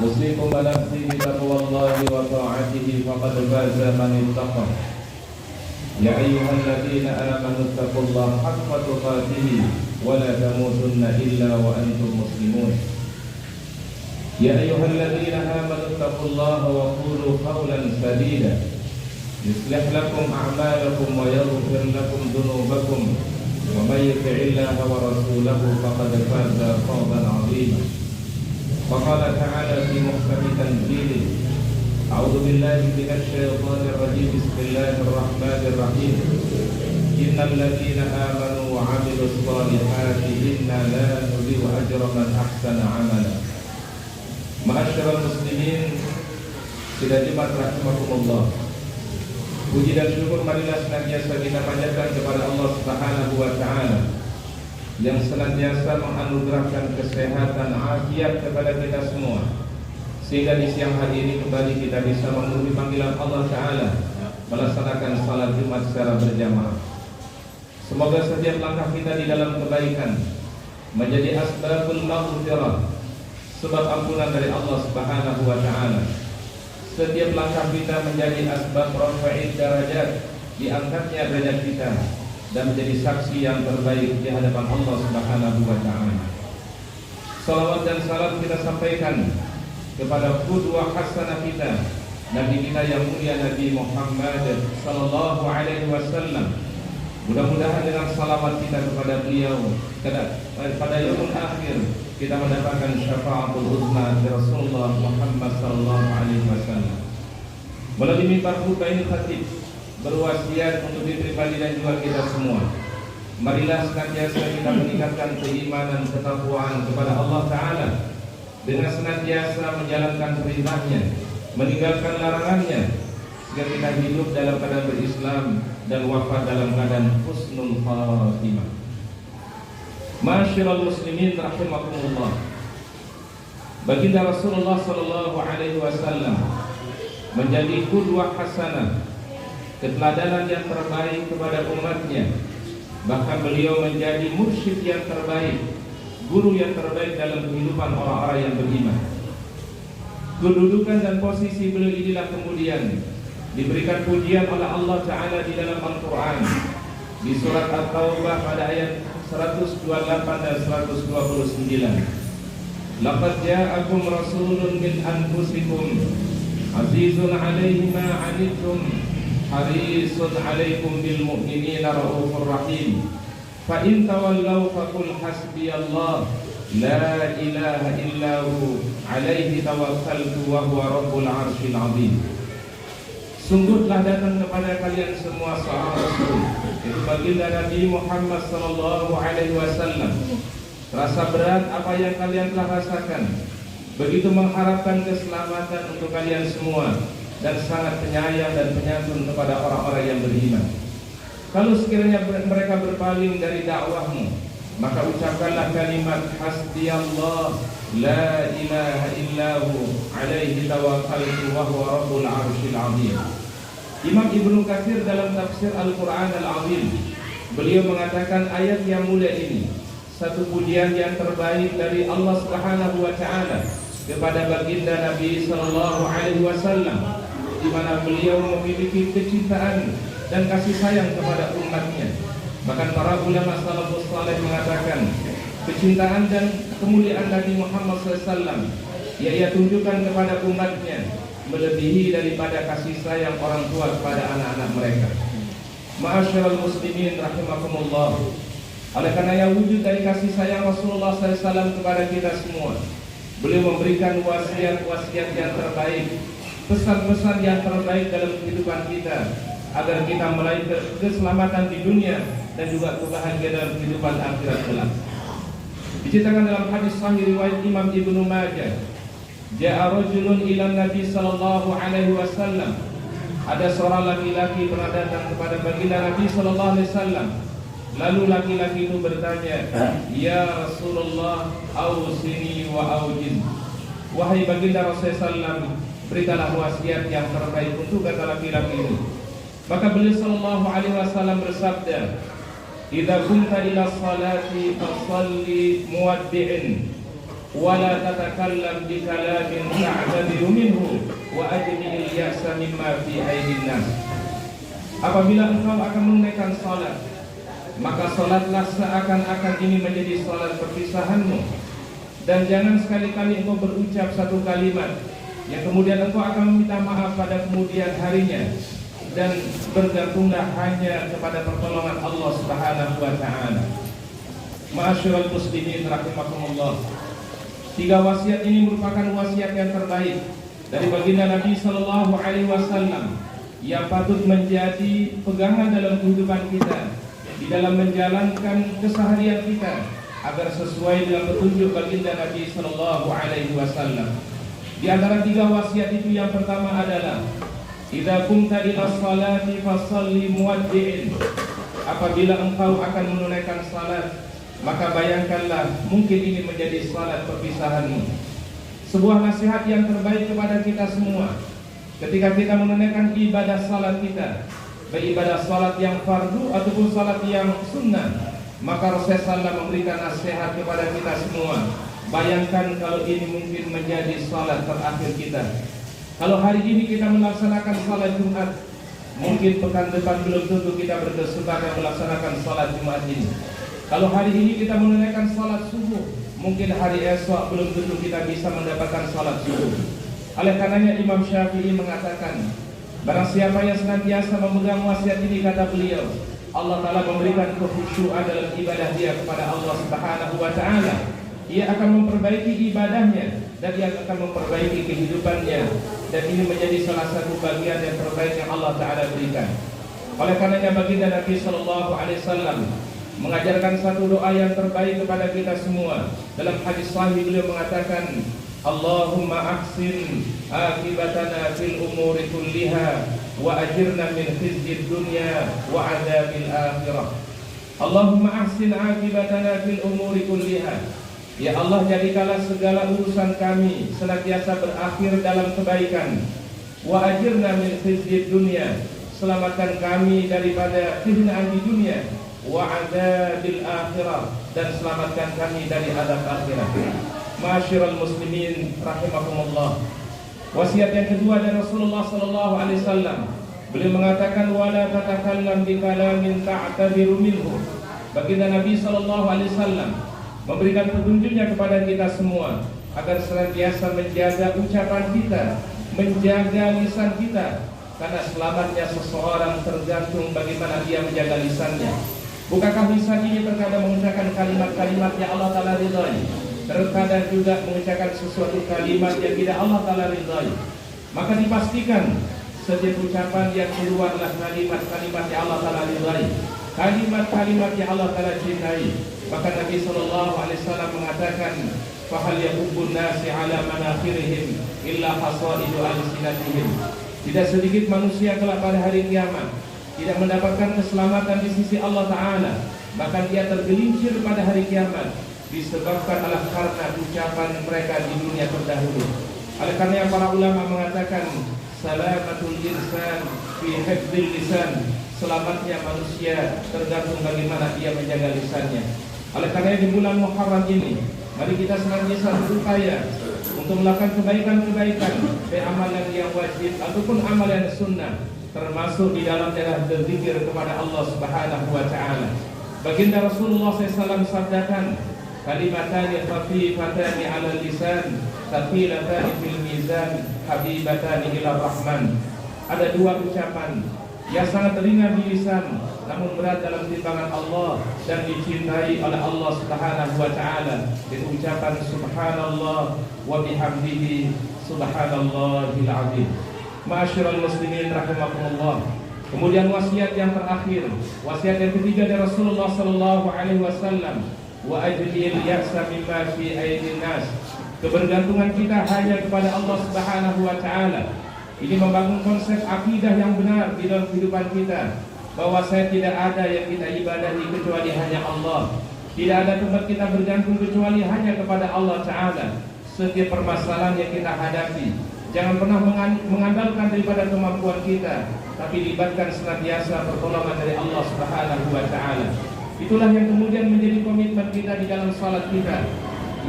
أوصيكم ونفسي بتقوى الله وطاعته فقد فاز من اتقى. يا أيها الذين آمنوا اتقوا الله حق تقاته ولا تموتن إلا وأنتم مسلمون. يا أيها الذين آمنوا اتقوا الله وقولوا قولا سديدا يصلح لكم أعمالكم ويغفر لكم ذنوبكم ومن يطع الله ورسوله فقد فاز فوزا عظيما. وقال تعالى في محكم تنزيله: أعوذ بالله من الشيطان الرجيم بسم الله الرحمن الرحيم إن الذين آمنوا وعملوا الصالحات إنا لا نضيع أجر من أحسن عملا. Ma'asyiral muslimin sidang jemaat rahimakumullah. Puji dan syukur marilah senantiasa kita panjatkan kepada Allah Subhanahu wa taala yang senantiasa menganugerahkan kesehatan afiat kepada kita semua, sehingga di siang hari ini kembali kita bisa memenuhi panggilan Allah taala melaksanakan salat Jumat secara berjamaah. Semoga setiap langkah kita di dalam kebaikan menjadi asbabul maghfirah, sebab ampunan dari Allah Subhanahu wa taala. Setiap langkah kita menjadi asbab rafa'id darajat, diangkatnya derajat kita dan menjadi saksi yang terbaik di hadapan Allah Subhanahu wa taala. Salawat dan salam kita sampaikan kepada qudwah hasanah kita, Nabi kita yang mulia Nabi Muhammad sallallahu alaihi wasallam. Mudah-mudahan dengan salawat kita kepada beliau pada yaumul akhir kita mendapatkan syafaatul uzma dari Rasulullah Muhammad sallallahu alaihi wasallam. Melalui mimbar khutbah ini khatib berwasiat untuk diri pribadi dan juga kita semua. Marilah senantiasa kita meningkatkan keimanan ketakwaan kepada Allah taala dengan senantiasa menjalankan perintahnya, meninggalkan larangannya, sehingga kita hidup dalam keadaan berislam dan wafat dalam keadaan husnul khatimah. Ma'asyiral muslimin rahimakumullah. Baginda Rasulullah sallallahu alaihi wasallam menjadi qudwah hasanah, keteladanan yang terbaik kepada umatnya. Bahkan beliau menjadi mursyid yang terbaik, guru yang terbaik dalam kehidupan orang-orang yang beriman. Kedudukan dan posisi beliau inilah kemudian diberikan pujian oleh Allah Ta'ala di dalam Al-Quran di surat At-Taubah pada ayat 128 dan 129. Laqad ja'akum rasulun min anfusikum azizun 'alaihi ma 'anittum harisun 'alaikum bil mu'minina raufur rahim. Fa in tawallaw faqul hasbiyallah la ilaha illahu 'alaihi tawakkaltu wa huwa rabbul 'arsyil 'azim. Sungguh telah datang kepada kalian semua seorang Rasul, yaitu baginda Nabi Muhammad sallallahu alaihi wasallam. Terasa berat apa yang kalian telah rasakan, begitu mengharapkan keselamatan untuk kalian semua, dan sangat penyayang dan penyantun kepada orang-orang yang beriman. Kalau sekiranya mereka berpaling dari dakwahmu, maka ucapkanlah kalimat hasbiyallah la ilaha illahu alaihi tawakkaltu wa huwa rabbul arsyil azim. Imam Ibnu Katsir dalam tafsir Al-Quran Al-Azim, beliau mengatakan ayat yang mulia ini satu pujian yang terbaik dari Allah Subhanahu wa taala kepada baginda Nabi sallallahu alaihi wasallam, di mana beliau memiliki kecintaan dan kasih sayang kepada umatnya. Bahkan para ulama salafus saleh mengatakan kecintaan dan kemuliaan Nabi Muhammad SAW ia tunjukkan kepada umatnya melebihi daripada kasih sayang orang tua kepada anak-anak mereka. Ma'asyiral muslimin rahimakumullah. Oleh karena yang wujud dari kasih sayang Rasulullah SAW kepada kita semua, beliau memberikan wasiat-wasiat yang terbaik, pesan-pesan yang terbaik dalam kehidupan kita, agar kita meraih keselamatan di dunia dan juga kebahagiaan dalam kehidupan akhirat kelak. Diceritakan dalam hadis sahih riwayat Imam Ibnu Majah, ja'a rajulun ila Nabi sallallahu alaihi wasallam. Ada seorang laki-laki pernah datang kepada baginda Nabi sallallahu alaihi wasallam. Lalu laki-laki itu bertanya, "Ya Rasulullah, ausini wa aujiz." Wahai baginda Rasulullah sallallahu, berikanlah wasiat yang terbaik untuk kata laki-laki itu. Maka beliau sallallahu alaihi wasallam bersabda, "Idza kunta ila salati fasalli muwaddi'in wa la tatakallam bi kalamin ta'tadiru minhu wa ajmi'il ya'sa mimma fi aydin nas. Apabila engkau akan menunaikan salat, maka salatlah seakan-akan ini menjadi salat perpisahanmu, dan jangan sekali-kali engkau berucap satu kalimat yang kemudian engkau akan meminta maaf pada kemudian harinya, dan bergantunglah hanya kepada pertolongan Allah Subhanahu wa taala. Ma'asyiral muslimin rahimakumullah. 3 wasiat ini merupakan wasiat yang terbaik dari baginda Nabi sallallahu alaihi wasallam yang patut menjadi pegangan dalam kehidupan kita, di dalam menjalankan keseharian kita agar sesuai dengan petunjuk baginda Nabi sallallahu alaihi wasallam. Di antara 3 wasiat itu yang pertama adalah idza qumta ila sholati fasalli muwaddi'in. Apabila engkau akan menunaikan salat, maka bayangkanlah mungkin ini menjadi salat perpisahanmu. Sebuah nasihat yang terbaik kepada kita semua ketika kita menunaikan ibadah salat kita, baik ibadah salat yang fardu ataupun salat yang sunnah, maka Rasulullah SAW memberikan nasihat kepada kita semua. Bayangkan kalau ini mungkin menjadi salat terakhir kita. Kalau hari ini kita melaksanakan salat Jumat, mungkin pekan depan belum tentu kita berkesempatan melaksanakan salat Jumat ini. Kalau hari ini kita menunaikan salat subuh, mungkin hari esok belum tentu kita bisa mendapatkan salat subuh. Oleh karenanya Imam Syafi'i mengatakan, barang siapa yang senantiasa memegang wasiat ini, kata beliau, Allah Ta'ala memberikan kekhusyuan dalam ibadah dia kepada Allah Subhanahu wa Ta'ala. Ia akan memperbaiki ibadahnya dan ia akan memperbaiki kehidupannya, dan ini menjadi salah satu bagian yang terbaik yang Allah Ta'ala berikan. Oleh karenanya baginda Nabi sallallahu alaihi wasallam mengajarkan satu doa yang terbaik kepada kita semua. Dalam hadis sahih beliau mengatakan, Allahumma ahsin akibatana fil umuri kulliha wa ajirna min khizyid dunya wa adzabil akhirah. Allahumma ahsin akibatana fil umuri kulliha. Ya Allah, jadikanlah segala urusan kami senantiasa berakhir dalam kebaikan. Wa ajirna min khizyid dunya. Selamatkan kami daripada kehinaan di dunia. Wa adzabil akhirah, dan selamatkan kami dari azab akhirat. Ma'asyiral muslimin rahimakumullah. Wasiat yang kedua dari Rasulullah sallallahu alaihi wasallam, beliau mengatakan wala tatakallam bi kalamin ta'tabiru minhu. Baginda Nabi sallallahu alaihi wasallam memberikan petunjuknya kepada kita semua agar senantiasa menjaga ucapan kita, menjaga lisan kita, karena selamatnya seseorang tergantung bagaimana dia menjaga lisannya. Bukankah lisan ini terkadang mengucapkan kalimat-kalimat yang Allah Ta'ala ridhai, terkadang juga mengucapkan sesuatu kalimat yang tidak Allah Ta'ala ridhai. Maka dipastikan setiap ucapan yang keluarlah kalimat-kalimat yang Allah Ta'ala ridhai, kalimat-kalimat yang Allah Ta'ala cintai. Maka Nabi SAW mengatakan, fahal yahubbun nasi ala manakhirihim illa hasaidu alsinatihim. Tidak sedikit manusia kelak pada hari kiamat tidak mendapatkan keselamatan di sisi Allah Ta'ala, bahkan dia tergelincir pada hari kiamat disebabkan oleh karena ucapan mereka di dunia terdahulu. Oleh karena para ulama mengatakan salamatul insan fi hifdzil lisan, selamatnya manusia tergantung bagaimana dia menjaga lisannya. Oleh karena di bulan Muharram ini, mari kita senantiasa berupaya untuk melakukan kebaikan-kebaikan, baik amalan yang wajib ataupun amalan sunnah, termasuk di dalamnya berzikir kepada Allah Subhanahu wa Ta'ala. Baginda Rasulullah SAW sabdakan, kalimatani khafifatani 'alal lisan, thaqilatani fil mizan, habibatani ila rahman. Ada 2 ucapan yang sangat ringan di lisan, namun berat dalam timbangan Allah dan dicintai oleh Allah Subhanahu wa Ta'ala. Itu ucapan subhanallah wa bihamdihi subhanallahil azim. Ma'asyiral muslimin rahimakumullah. Kemudian wasiat yang terakhir, wasiat yang ketiga dari Rasulullah sallallahu alaihi wasallam, wa ajlil ya'sa mimma fi aydin nas. Kebergantungan kita hanya kepada Allah Subhanahu wa Ta'ala. Ini membangun konsep akidah yang benar di dalam kehidupan kita, bahwa saya tidak ada yang kita ibadahi kecuali hanya Allah. Tidak ada tempat kita bergantung kecuali hanya kepada Allah Ta'ala. Setiap permasalahan yang kita hadapi, jangan pernah mengandalkan daripada kemampuan kita, tapi libatkan senantiasa pertolongan dari Allah Subhanahu wa Ta'ala. Itulah yang kemudian menjadi komitmen kita di dalam salat kita,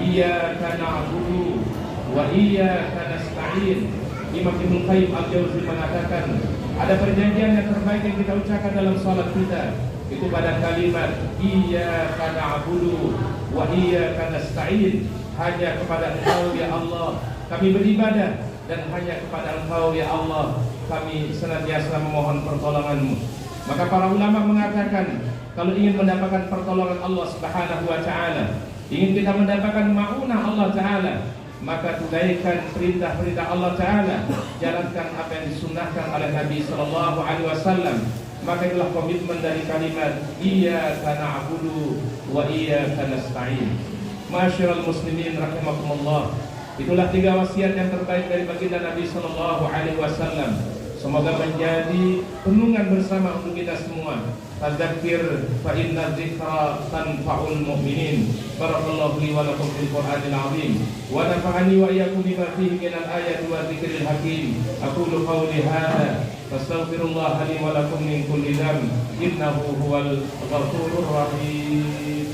iyyaka na'budu wa iyyaka nasta'in. Imam Ibnu Qayyim Al-Jauzi mengatakan, ada perjanjian yang terbaik yang kita ucapkan dalam salat kita, itu pada kalimat iyyaka na'budu wa iyyaka nasta'in. Hanya kepada Engkau ya Allah kami beribadah, dan hanya kepada Engkau ya Allah kami senantiasa memohon pertolongan-Mu. Maka para ulama mengatakan, kalau ingin mendapatkan pertolongan Allah Subhanahu wa taala, ingin kita mendapatkan ma'unah Allah taala, maka tunaikan perintah-perintah Allah taala, jalankan apa yang disunnahkan oleh Nabi sallallahu alaihi wasallam. Maka itulah komitmen dari kalimat iyyaka na'budu wa iyyaka nasta'in. Ma'asyiral muslimin rahimakumullah, itulah 3 wasiat yang terbaik dari baginda Nabi sallallahu alaihi wasallam. Semoga menjadi renungan bersama untuk kita semua. Tadzakir fa inna dzikra tanfa'ul mu'minin. Barakallahu li wa lakum fil Qur'anil 'azim wa nafa'ani wa iyyakum bima fihi minal ayati wa dzikril hakim. Aqulu qawli hadza fastaghfirullah li wa lakum min kulli dhanb innahu huwal ghafurur rahim.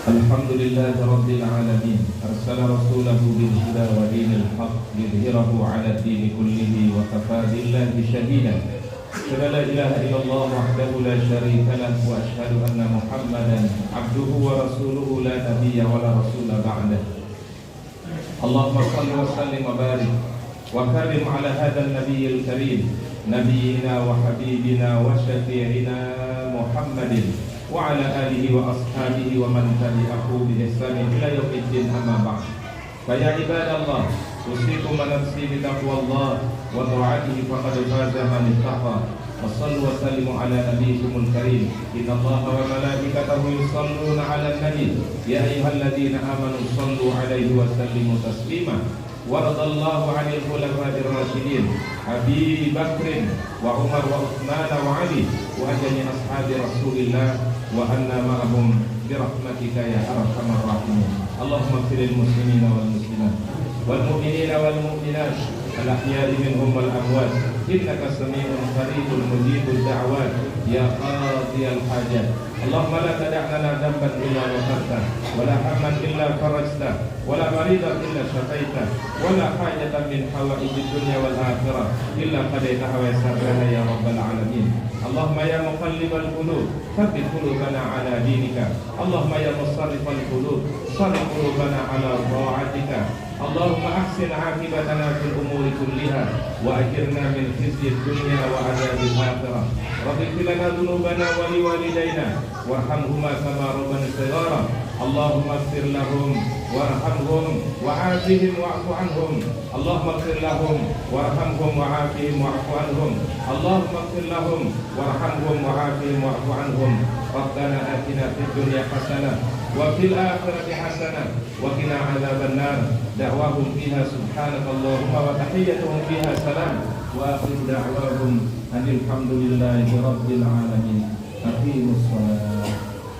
Alhamdulillahi Rabbil Alamin. Arsala rasulahu bil huda wa dinil haq liyudhhirahu ala dini kullihi wa kafa billahi shahida. Asyhadu la ilaha illallah wahdahu la syarika lahu wa asyhadu anna Muhammadan abduhu wa rasuluhu la nabiyya wa la rasula ba'dah. Allahumma shalli wa sallim wa barik wa karim ala hadzal nabiyil karim, nabiyyina wa habibina wa syafi'ina Muhammadin wa ala alihi wa ashabihi wa man tabi'ahu bi ihsanin ila yaumiddin, amma ba'd. Fa ya ibadallah, usikum wa nafsi bi taqwallah wa ta'atihi faqad faza man ittaqa. Wa sallu wa sallimu ala nabiyyikumul karim. Innallaha wa malaikatahu yusalluna 'alan nabi ya ayyuhalladzina amanu sallu 'alaihi wa sallimu taslima. Waradallahu 'anil khulafa'ir rasyidin Abi Bakrin wa Umar wa Utsman wa Ali wa ajani ashabi Rasulillah wa anna ma'ahum birahmatika ya arhamar rahimin. Allahumma ighfir lil muslimina wal muslimat wal mu'minina wal mu'minat al ahya'i minhum wal amwat innaka samii'un qaribun mujibud da'wat ya qadiyal hajat. Allahumma la tada' lana dhanban illa ghafartah wa la hamman illa farajtah wa la maridan illa syafaitah wa la hajatan min hawaijid dunya wal akhirah illa qadaitaha wa yassartaha ya rabbal alamin. Allahumma ya muqallibal qulub tsabbit qulubana ala dinika. Allahumma ya musarrifal qulub sarrif qulubana ala ta'atika. Allahumma ahsin 'aqibatana fil umuri kulliha wa ajirna min khizyid dunya wa 'adzabil akhirah. Rabbir lana dhunubana wa liwalidayna warhamhuma kama rabbana shighara. Allahumma ighfir lahum warhamhum wa'afihim wa'fu anhum. Allahumma ighfir lahum warhamhum wa'afihim wa'fu anhum. Allahumma ighfir lahum warhamhum wa'afihim wa'fu anhum. Rabbana atina fid dunya hasanah wa fil akhirati hasanah wa qina 'adzabannar. Da'wahum fiha subhanakallahumma wa tahiyyatuhum fiha salam wa akhiru da'wahum alhamdulillahi rabbil alamin. Aqimus shalah.